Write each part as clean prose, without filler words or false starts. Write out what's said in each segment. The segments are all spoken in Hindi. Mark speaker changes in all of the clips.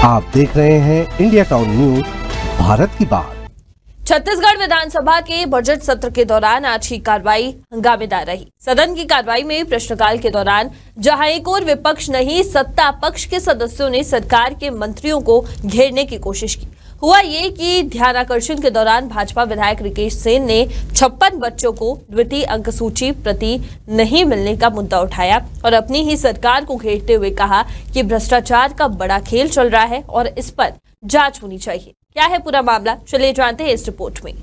Speaker 1: आप देख रहे हैं इंडिया टाउन न्यूज, भारत की बात।
Speaker 2: छत्तीसगढ़ विधानसभा के बजट सत्र के दौरान आज की कार्रवाई हंगामेदार रही। सदन की कार्रवाई में प्रश्नकाल के दौरान जहां एक और विपक्ष नहीं सत्ता पक्ष के सदस्यों ने सरकार के मंत्रियों को घेरने की कोशिश की। हुआ ये कि ध्यानाकर्षण के दौरान भाजपा विधायक रिकेश सेन ने 56 बच्चों को द्वितीय अंक सूची प्रति नहीं मिलने का मुद्दा उठाया और अपनी ही सरकार को घेरते हुए कहा कि भ्रष्टाचार का बड़ा खेल चल रहा है और इस पर जांच होनी चाहिए। क्या है पूरा मामला, चलिए जानते हैं इस रिपोर्ट में।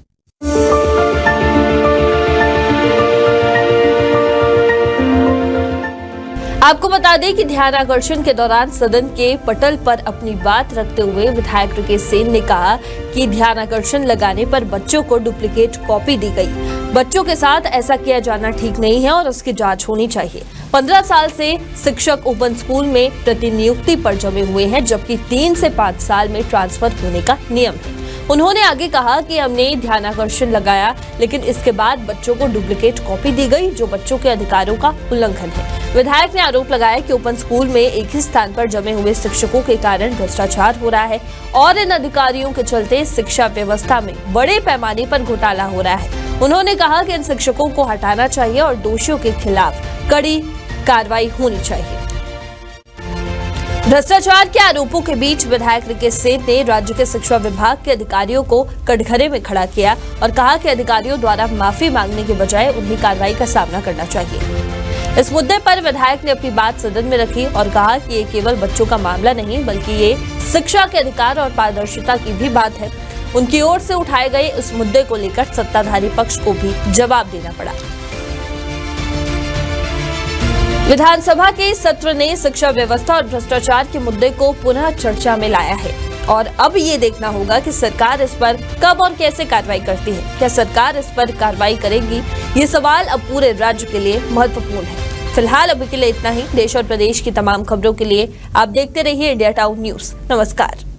Speaker 2: आपको बता दें कि ध्यानाकर्षण के दौरान सदन के पटल पर अपनी बात रखते हुए विधायक रिकेश सेन ने कहा कि ध्यानाकर्षण लगाने पर बच्चों को डुप्लीकेट कॉपी दी गई। बच्चों के साथ ऐसा किया जाना ठीक नहीं है और उसकी जांच होनी चाहिए। 15 साल से शिक्षक ओपन स्कूल में प्रतिनियुक्ति पर जमे हुए हैं, जबकि 3 से 5 साल में ट्रांसफर होने का नियम है। उन्होंने आगे कहा कि हमने ध्यानाकर्षण लगाया, लेकिन इसके बाद बच्चों को डुप्लीकेट कॉपी दी गई, जो बच्चों के अधिकारों का उल्लंघन है। विधायक ने आरोप लगाया कि ओपन स्कूल में एक ही स्थान पर जमे हुए शिक्षकों के कारण भ्रष्टाचार हो रहा है और इन अधिकारियों के चलते शिक्षा व्यवस्था में बड़े पैमाने पर घोटाला हो रहा है। उन्होंने कहा कि इन शिक्षकों को हटाना चाहिए और दोषियों के खिलाफ कड़ी कार्रवाई होनी चाहिए। भ्रष्टाचार के आरोपों के बीच विधायक रिकेश सेन ने राज्य के शिक्षा विभाग के अधिकारियों को कटघरे में खड़ा किया और कहा कि अधिकारियों द्वारा माफी मांगने के बजाय उन्हें कार्रवाई का सामना करना चाहिए। इस मुद्दे पर विधायक ने अपनी बात सदन में रखी और कहा कि ये केवल बच्चों का मामला नहीं, बल्कि ये शिक्षा के अधिकार और पारदर्शिता की भी बात है। उनकी ओर से उठाए गए इस मुद्दे को लेकर सत्ताधारी पक्ष को भी जवाब देना पड़ा। विधानसभा के सत्र ने शिक्षा व्यवस्था और भ्रष्टाचार के मुद्दे को पुनः चर्चा में लाया है और अब ये देखना होगा कि सरकार इस पर कब और कैसे कार्रवाई करती है। क्या सरकार इस पर कार्रवाई करेगी, ये सवाल अब पूरे राज्य के लिए महत्वपूर्ण है। फिलहाल अभी के लिए इतना ही। देश और प्रदेश की तमाम खबरों के लिए आप देखते रहिए इंडिया टाउन न्यूज। नमस्कार।